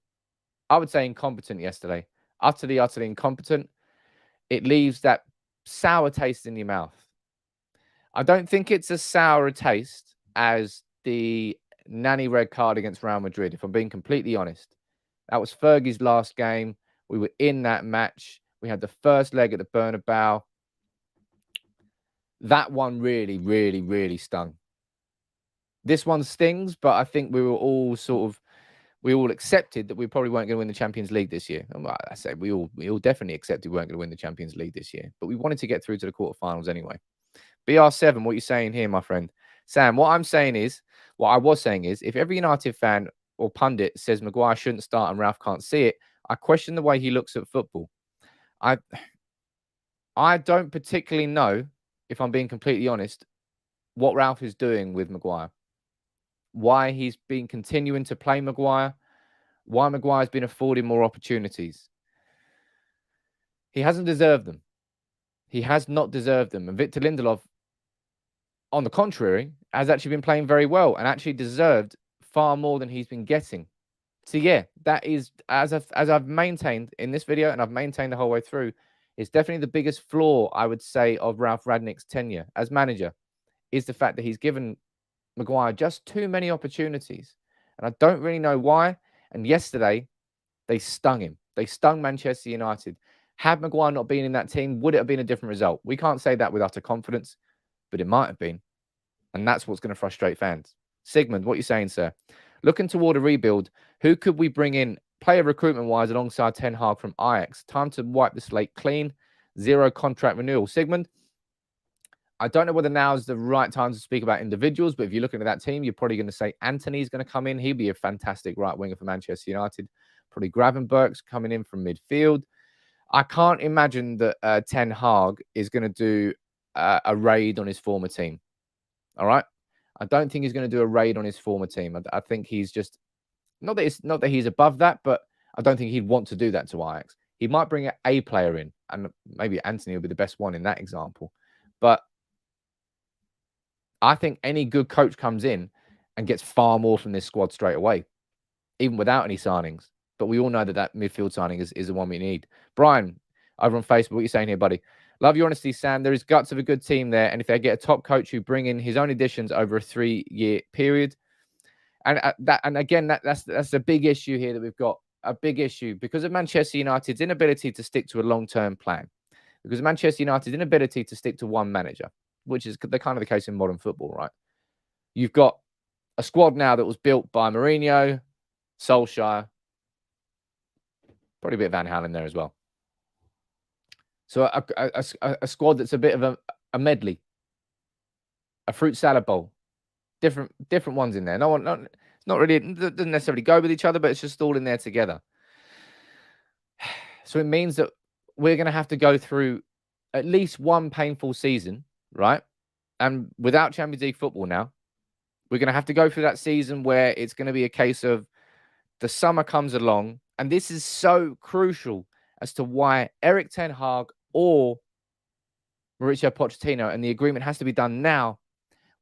S3: I would say, incompetent yesterday, utterly incompetent, it leaves that sour taste in your mouth. I don't think it's as sour a taste as the Nani red card against Real Madrid, if I'm being completely honest. That was Fergie's last game. We were in that match. We had the first leg at the Bernabeu. That one really, really, really stung. This one stings, but I think we all accepted that we probably weren't going to win the Champions League this year. Well, I say we all definitely accepted we weren't going to win the Champions League this year, but we wanted to get through to the quarterfinals anyway. BR7, what are you saying here, my friend? Sam, what I was saying is, if every United fan or pundit says Maguire shouldn't start and Ralph can't see it, I question the way he looks at football. I don't particularly know, if I'm being completely honest, what Ralph is doing with Maguire. Why he's been continuing to play Maguire. Why Maguire's been afforded more opportunities. He hasn't deserved them. He has not deserved them. And Victor Lindelof, on the contrary, has actually been playing very well and actually deserved far more than he's been getting. So yeah, that is, as I've maintained in this video, and I've maintained the whole way through, it's definitely the biggest flaw, I would say, of Ralph Rangnick's tenure as manager, is the fact that he's given Maguire just too many opportunities. And I don't really know why. And yesterday, they stung him. They stung Manchester United. Had Maguire not been in that team, would it have been a different result? We can't say that with utter confidence, but it might have been. And that's what's going to frustrate fans. Sigmund, what are you saying, sir? Looking toward a rebuild, who could we bring in player recruitment-wise alongside Ten Hag from Ajax? Time to wipe the slate clean. 0 contract renewal. Sigmund, I don't know whether now is the right time to speak about individuals, but if you're looking at that team, you're probably going to say Anthony's going to come in. He'd be a fantastic right winger for Manchester United. Probably Gravenberch's coming in from midfield. I can't imagine that Ten Hag is going to do a raid on his former team. All right. I don't think he's going to do a raid on his former team. I think he's just not that he's above that, but I don't think he'd want to do that to Ajax. He might bring a player in, and maybe Anthony will be the best one in that example. But I think any good coach comes in and gets far more from this squad straight away, even without any signings. But we all know that midfield signing is the one we need. Brian, over on Facebook, what are you saying here, buddy? Love your honesty, Sam. There is guts of a good team there. And if they get a top coach who bring in his own additions over a 3-year period, and that's a big issue here that we've got, a big issue because of Manchester United's inability to stick to a long-term plan, because of Manchester United's inability to stick to one manager, which is the kind of the case in modern football, right? You've got a squad now that was built by Mourinho, Solskjaer, probably a bit of Van Halen there as well. So a squad that's a bit of a medley, a fruit salad bowl, different ones in there. It's not really, it doesn't necessarily go with each other, but it's just all in there together. So it means that we're going to have to go through at least one painful season, right? And without Champions League football now, we're going to have to go through that season where it's going to be a case of the summer comes along. And this is so crucial as to why Erik Ten Hag or Mauricio Pochettino, and the agreement has to be done now.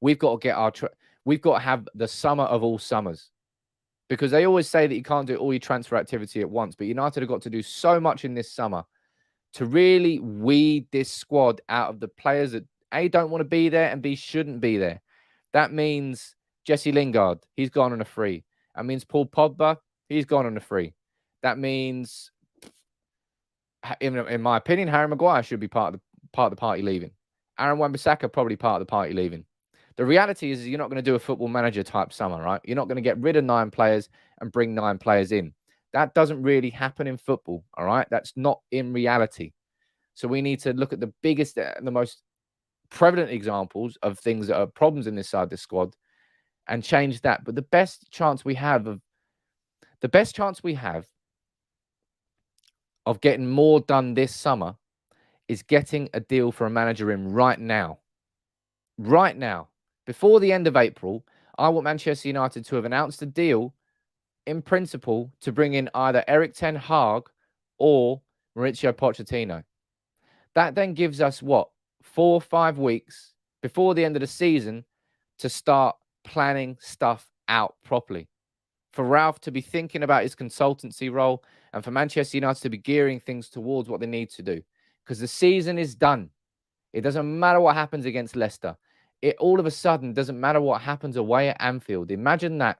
S3: We've got to get we've got to have the summer of all summers, because they always say that you can't do all your transfer activity at once. But United have got to do so much in this summer to really weed this squad out of the players that A, don't want to be there, and B, shouldn't be there. That means Jesse Lingard, he's gone on a free. That means Paul Pogba, he's gone on a free. That means, in my opinion, Harry Maguire should be part of the party leaving. Aaron Wan-Bissaka probably part of the party leaving. The reality is you're not going to do a football manager type summer, right? You're not going to get rid of 9 players and bring 9 players in. That doesn't really happen in football, all right? That's not in reality. So we need to look at the biggest, the most prevalent examples of things that are problems in this side of the squad and change that. But the best chance we have of getting more done this summer is getting a deal for a manager in right now. Right now. Before the end of April, I want Manchester United to have announced a deal in principle to bring in either Erik Ten Hag or Mauricio Pochettino. That then gives us, 4 or 5 weeks before the end of the season to start planning stuff out properly. For Ralph to be thinking about his consultancy role, and for Manchester United to be gearing things towards what they need to do. Because the season is done. It doesn't matter what happens against Leicester. It all of a sudden doesn't matter what happens away at Anfield. Imagine that.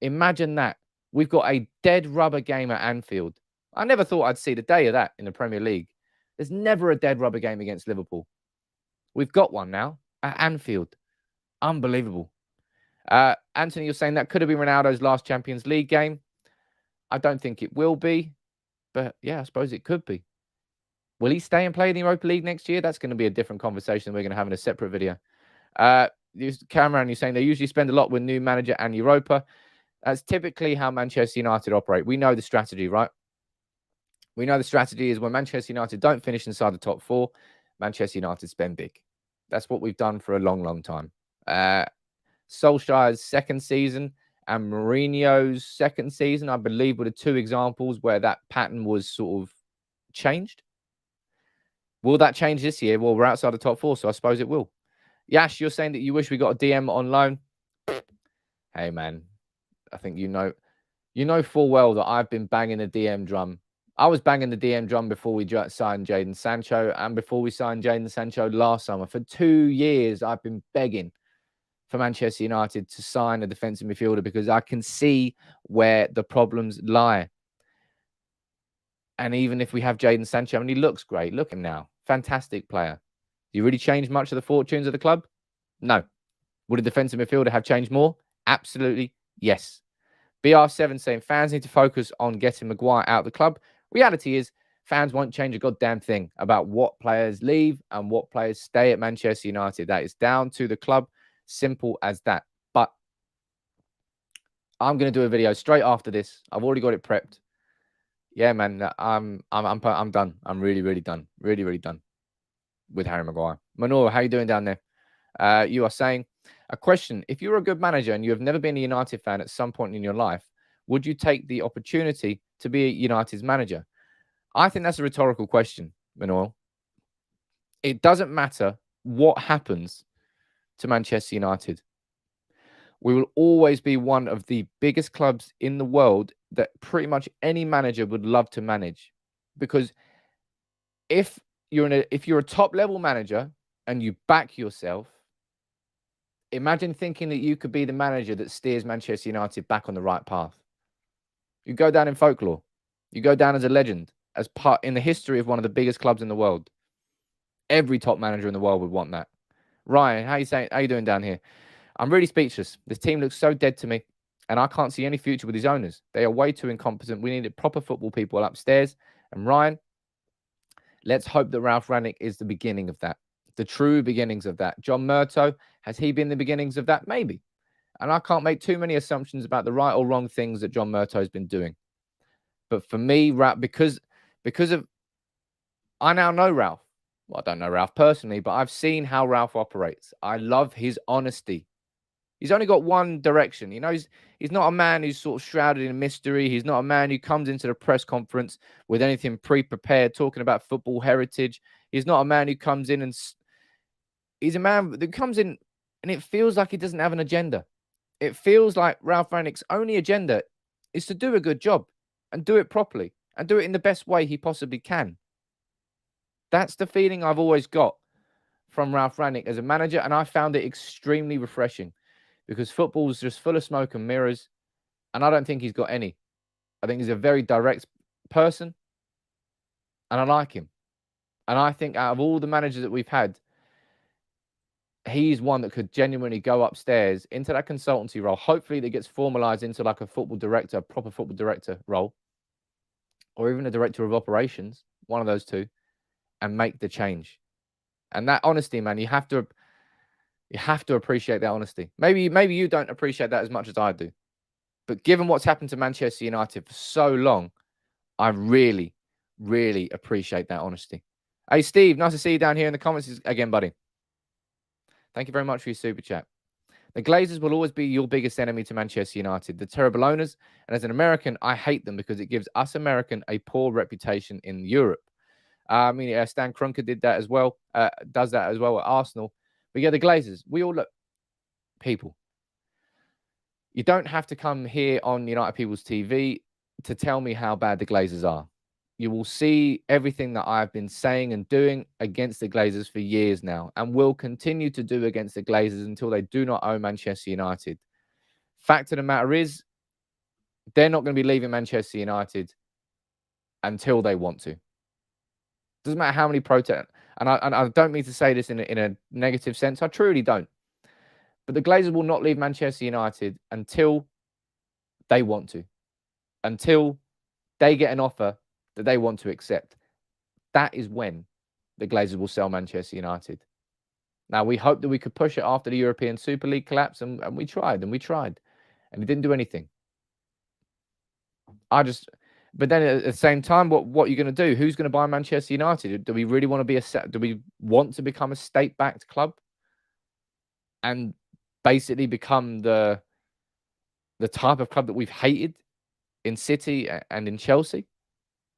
S3: Imagine that. We've got a dead rubber game at Anfield. I never thought I'd see the day of that in the Premier League. There's never a dead rubber game against Liverpool. We've got one now at Anfield. Unbelievable. Anthony, you're saying that could have been Ronaldo's last Champions League game. I don't think it will be. But yeah, I suppose it could be. Will he stay and play in the Europa League next year? That's going to be a different conversation we're going to have in a separate video. Cameron, you're saying they usually spend a lot with new manager and Europa. That's typically how Manchester United operate. We know the strategy, right? We know the strategy is when Manchester United don't finish inside the top 4, Manchester United spend big. That's what we've done for a long, long time. Solskjaer's second season and Mourinho's second season, I believe, were the 2 examples where that pattern was sort of changed. Will that change this year? Well, we're outside the top 4, so I suppose it will. Yash, you're saying that you wish we got a DM on loan. Hey, man, I think you know full well that I've been banging the DM drum. I was banging the DM drum before we signed Jadon Sancho and before we signed Jadon Sancho last summer. For 2 years, I've been begging for Manchester United to sign a defensive midfielder because I can see where the problems lie. And even if we have Jadon Sancho, he looks great. Look at him now. Fantastic player. Do you really change much of the fortunes of the club? No. Would a defensive midfielder have changed more? Absolutely, yes. BR7 saying fans need to focus on getting Maguire out of the club. Reality is fans won't change a goddamn thing about what players leave and what players stay at Manchester United. That is down to the club. Simple as that. But I'm going to do a video straight after this. I've already got it prepped. Yeah, man, I'm done. I'm really, really done. Really, really done with Harry Maguire. Manor, how you doing down there? You are saying, a question: if you're a good manager and you have never been a United fan at some point in your life, would you take the opportunity to be a United's manager? I think that's a rhetorical question, Manuel. It doesn't matter what happens to Manchester United. We will always be one of the biggest clubs in the world that pretty much any manager would love to manage. Because if you're a top level manager and you back yourself, imagine thinking that you could be the manager that steers Manchester United back on the right path. You go down in folklore. You go down as a legend, as part in the history of one of the biggest clubs in the world. Every top manager in the world would want that. Ryan, how you doing down here? I'm really speechless. This team looks so dead to me, and I can't see any future with his owners. They are way too incompetent. We needed proper football people upstairs. And Ryan, let's hope that Ralph Rangnick is the beginning of that, the true beginnings of that. John Murtough, has he been the beginnings of that? Maybe. And I can't make too many assumptions about the right or wrong things that John Murtough has been doing. But for me, because of, I now know Ralph. Well, I don't know Ralph personally, but I've seen how Ralph operates. I love his honesty. He's only got one direction. You know, he's not a man who's sort of shrouded in mystery. He's not a man who comes into the press conference with anything pre-prepared, talking about football heritage. He's not a man who comes in and he's a man that comes in and it feels like he doesn't have an agenda. It feels like Ralph Rangnick's only agenda is to do a good job and do it properly and do it in the best way he possibly can. That's the feeling I've always got from Ralph Rangnick as a manager, and I found it extremely refreshing because football's just full of smoke and mirrors, and I don't think he's got any. I think he's a very direct person, and I like him. And I think out of all the managers that we've had, he's one that could genuinely go upstairs into that consultancy role. Hopefully that gets formalized into like a football director, a proper football director role, or even a director of operations, one of those two, and make the change. And that honesty, man, you have to appreciate that honesty. Maybe you don't appreciate that as much as I do. But given what's happened to Manchester United for so long, I really, really appreciate that honesty. Hey, Steve, nice to see you down here in the comments again, buddy. Thank you very much for your super chat. The Glazers will always be your biggest enemy to Manchester United. The terrible owners. And as an American, I hate them because it gives us American a poor reputation in Europe. I mean, Stan Kroenke did that as well, does that as well at Arsenal. But yeah, the Glazers, we all look, people, you don't have to come here on United People's TV to tell me how bad the Glazers are. You will see everything that I've been saying and doing against the Glazers for years now and will continue to do against the Glazers until they do not own Manchester United. Fact of the matter is, they're not going to be leaving Manchester United until they want to. Doesn't matter how many protests, and I don't mean to say this in a negative sense. I truly don't. But the Glazers will not leave Manchester United until they want to, until they get an offer that they want to accept. That is when the Glazers will sell Manchester United. Now, we hope that we could push it after the European Super League collapse, and we tried, and it didn't do anything. But then at the same time, what are you going to do? Who's going to buy Manchester United? Do we really want to be do we want to become a state-backed club and basically become the type of club that we've hated in City and in Chelsea?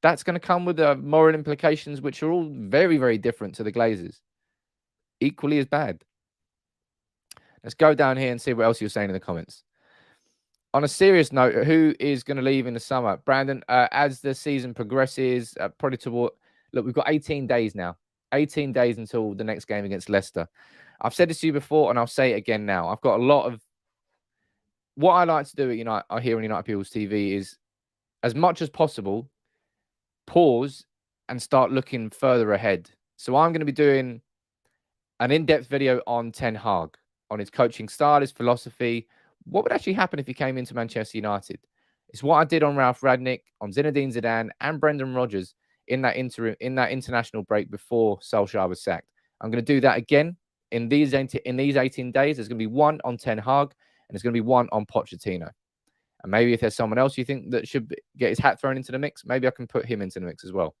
S3: That's going to come with moral implications, which are all very, very different to the Glazers. Equally as bad. Let's go down here and see what else you're saying in the comments. On a serious note, who is going to leave in the summer? Brandon, as the season progresses, probably toward... Look, we've got 18 days now. 18 days until the next game against Leicester. I've said this to you before, and I'll say it again now. I've got a lot of... What I like to do at United, here on United People's TV is, as much as possible, pause and start looking further ahead. So I'm going to be doing an in-depth video on Ten Hag, on his coaching style, his philosophy. What would actually happen if he came into Manchester United? It's what I did on Ralph Rangnick, on Zinedine Zidane, and Brendan Rodgers in that international break before Solskjaer was sacked. I'm going to do that again in these 18 days. There's going to be one on Ten Hag, and there's going to be one on Pochettino. And maybe if there's someone else you think that should get his hat thrown into the mix, maybe I can put him into the mix as well.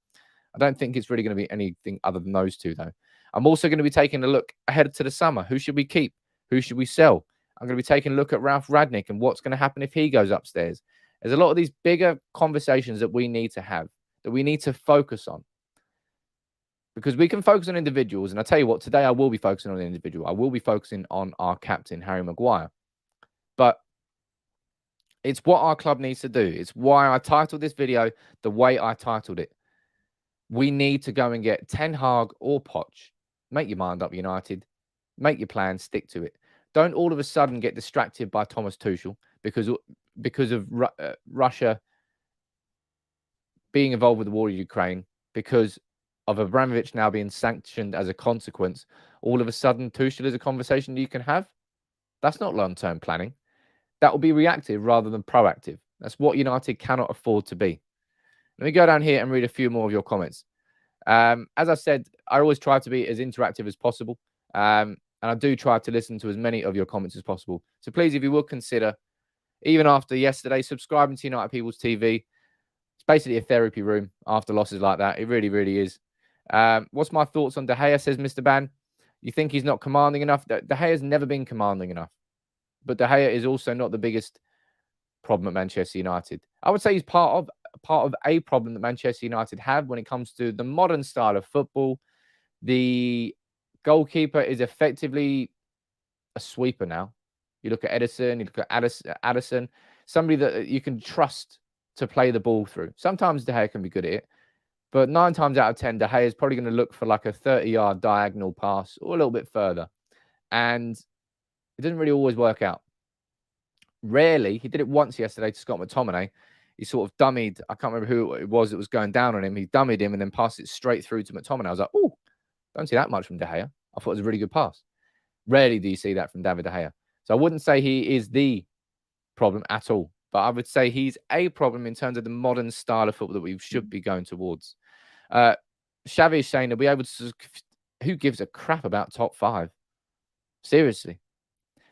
S3: I don't think it's really going to be anything other than those two, though. I'm also going to be taking a look ahead to the summer. Who should we keep? Who should we sell? I'm going to be taking a look at Ralph Ragnick and what's going to happen if he goes upstairs. There's a lot of these bigger conversations that we need to have, that we need to focus on. Because we can focus on individuals. And I tell you what, today I will be focusing on an individual. I will be focusing on our captain, Harry Maguire. But it's what our club needs to do. It's why I titled this video the way I titled it. We need to go and get Ten Hag or Poch. Make your mind up, United. Make your plan, stick to it. Don't all of a sudden get distracted by Thomas Tuchel because of Russia being involved with the war in Ukraine, because of Abramovich now being sanctioned as a consequence. All of a sudden, Tuchel is a conversation you can have. That's not long-term planning. That will be reactive rather than proactive. That's what United cannot afford to be. Let me go down here and read a few more of your comments. As I said, I always try to be as interactive as possible. And I do try to listen to as many of your comments as possible. So please, if you would consider, even after yesterday, subscribing to United People's TV. It's basically a therapy room after losses like that. It really, really is. What's my thoughts on De Gea, says Mr. Ban. You think he's not commanding enough? De Gea's never been commanding enough. But De Gea is also not the biggest problem at Manchester United. I would say he's part of a problem that Manchester United have when it comes to the modern style of football. The goalkeeper is effectively a sweeper now. You look at Edison, you look at Addison, somebody that you can trust to play the ball through. Sometimes De Gea can be good at it, but 9 times out of 10, De Gea is probably going to look for like a 30-yard diagonal pass or a little bit further. And it doesn't really always work out. Rarely. He did it once yesterday to Scott McTominay. He sort of dummied, I can't remember who it was that was going down on him. He dummied him and then passed it straight through to McTominay. I was like, oh, don't see that much from De Gea. I thought it was a really good pass. Rarely do you see that from David De Gea. So I wouldn't say he is the problem at all. But I would say he's a problem in terms of the modern style of football that we should be going towards. Xavi is saying that we're able to... Who gives a crap about top 5? Seriously.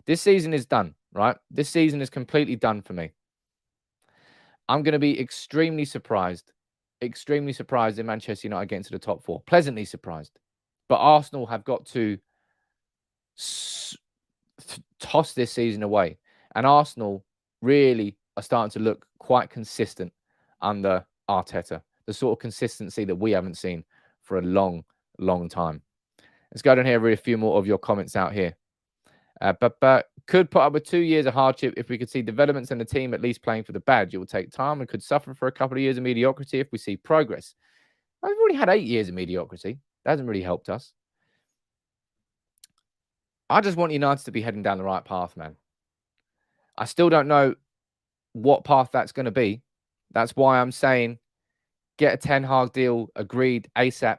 S3: This season is done, right? This season is completely done for me. I'm going to be extremely surprised if Manchester United get into the top 4. Pleasantly surprised. But Arsenal have got to toss this season away. And Arsenal really are starting to look quite consistent under Arteta. The sort of consistency that we haven't seen for a long, long time. Let's go down here and read a few more of your comments out here. But could put up with 2 years of hardship if we could see developments in the team at least playing for the badge. It will take time and could suffer for a couple of years of mediocrity if we see progress. We've already had 8 years of mediocrity. That hasn't really helped us. I just want United to be heading down the right path, man. I still don't know what path that's going to be. That's why I'm saying get a Ten Hag deal agreed ASAP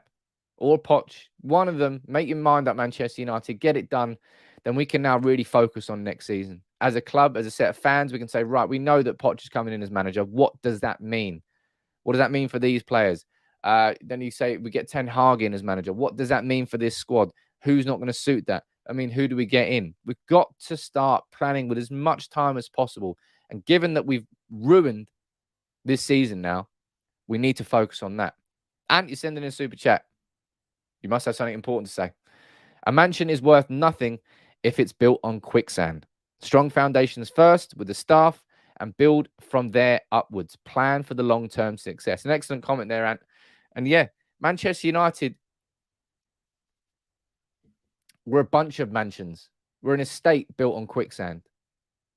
S3: or Poch. One of them, make your mind up, Manchester United, get it done. Then we can now really focus on next season. As a club, as a set of fans, we can say, right, we know that Poch is coming in as manager. What does that mean? What does that mean for these players? Then you say we get Ten Hag in as manager. What does that mean for this squad? Who's not going to suit that? I mean, who do we get in? We've got to start planning with as much time as possible. And given that we've ruined this season now, we need to focus on that. And you're sending in a super chat. You must have something important to say. A mansion is worth nothing if it's built on quicksand. Strong foundations first with the staff and build from there upwards. Plan for the long-term success. An excellent comment there, Ant. And yeah, Manchester United, we're a bunch of mansions. We're an estate built on quicksand.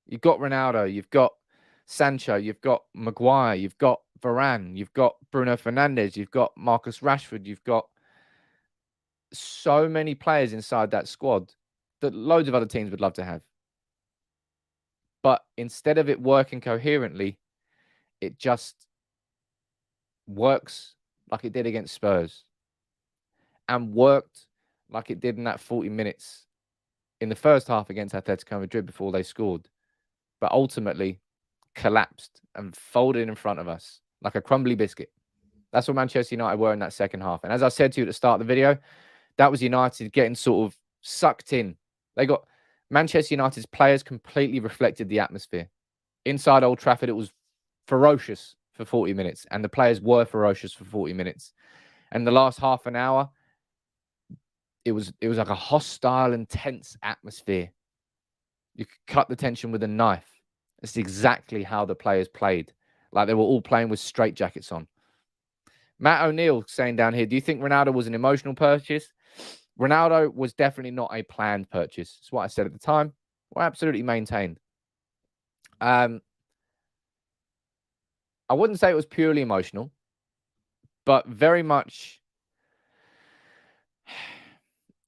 S3: You've got Ronaldo, you've got Sancho, you've got Maguire, you've got Varane, you've got Bruno Fernandes, you've got Marcus Rashford, you've got so many players inside that squad that loads of other teams would love to have. But instead of it working coherently, it just works like it did against Spurs and worked like it did in that 40 minutes in the first half against Atletico Madrid before they scored, but ultimately collapsed and folded in front of us like a crumbly biscuit. That's what Manchester United were in that second half. And as I said to you at the start of the video, that was United getting sort of sucked in. They got Manchester United's players completely reflected the atmosphere. Inside Old Trafford, it was ferocious for 40 minutes, and the players were ferocious for 40 minutes. And the last half an hour, it was like a hostile, intense atmosphere. You could cut the tension with a knife. It's exactly how the players played. Like they were all playing with straitjackets on. Matt O'Neill saying down here, do you think Ronaldo was an emotional purchase? Ronaldo was definitely not a planned purchase. That's what I said at the time. Well, absolutely maintained. I wouldn't say it was purely emotional, but very much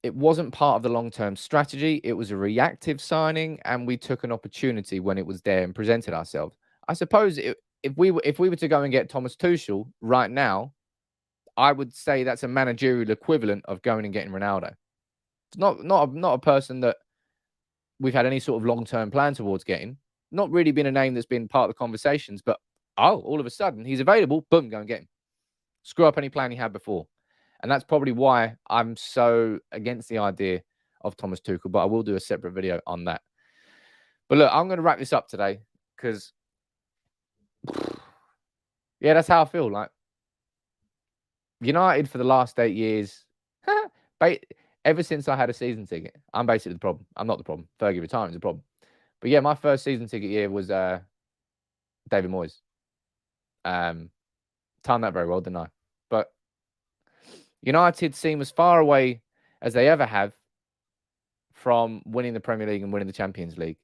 S3: it wasn't part of the long-term strategy. It was a reactive signing, and we took an opportunity when it was there and presented ourselves. I suppose if we were to go and get Thomas Tuchel right now, I would say that's a managerial equivalent of going and getting Ronaldo. It's not a person that we've had any sort of long-term plan towards getting. Not really been a name that's been part of the conversations, but all of a sudden he's available. Boom, go and get him. Screw up any plan he had before. And that's probably why I'm so against the idea of Thomas Tuchel, but I will do a separate video on that. But look, I'm going to wrap this up today because, yeah, that's how I feel. Like, United for the last 8 years, ever since I had a season ticket, I'm basically the problem. I'm not the problem. Fergie retiring is the problem. But yeah, my first season ticket year was David Moyes. Timed that very well, didn't I? But United seem as far away as they ever have from winning the Premier League and winning the Champions League.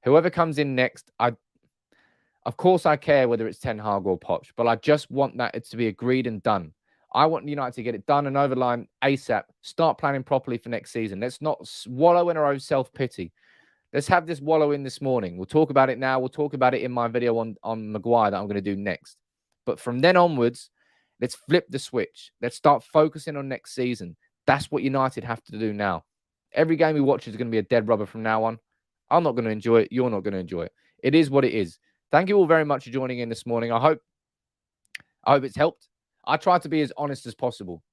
S3: Whoever comes in next, of course I care whether it's Ten Hag or Poch, but I just want that to be agreed and done. I want United to get it done and over the line ASAP. Start planning properly for next season. Let's not wallow in our own self-pity. Let's have this wallow in this morning. We'll talk about it now. We'll talk about it in my video on Maguire that I'm going to do next. But from then onwards, let's flip the switch. Let's start focusing on next season. That's what United have to do now. Every game we watch is going to be a dead rubber from now on. I'm not going to enjoy it. You're not going to enjoy it. It is what it is. Thank you all very much for joining in this morning. I hope it's helped. I try to be as honest as possible.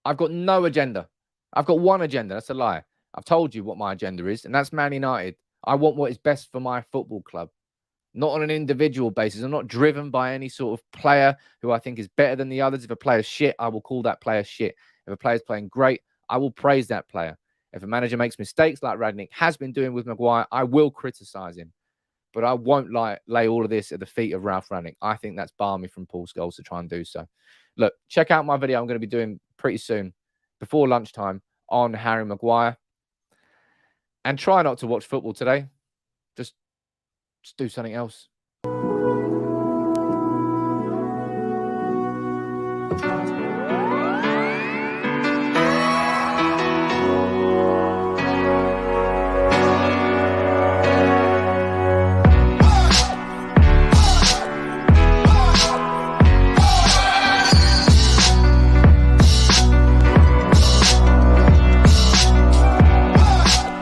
S3: I've got no agenda. I've got one agenda. That's a lie. I've told you what my agenda is, and that's Man United. I want what is best for my football club, not on an individual basis. I'm not driven by any sort of player who I think is better than the others. If a player's shit, I will call that player shit. If a player's playing great, I will praise that player. If a manager makes mistakes like Ragna has been doing with Maguire, I will criticize him. But I won't lay all of this at the feet of Ralph Rangnick. I think that's balmy from Paul Scholes to try and do so. Look, check out my video I'm going to be doing pretty soon, before lunchtime, on Harry Maguire. And try not to watch football today. Just do something else.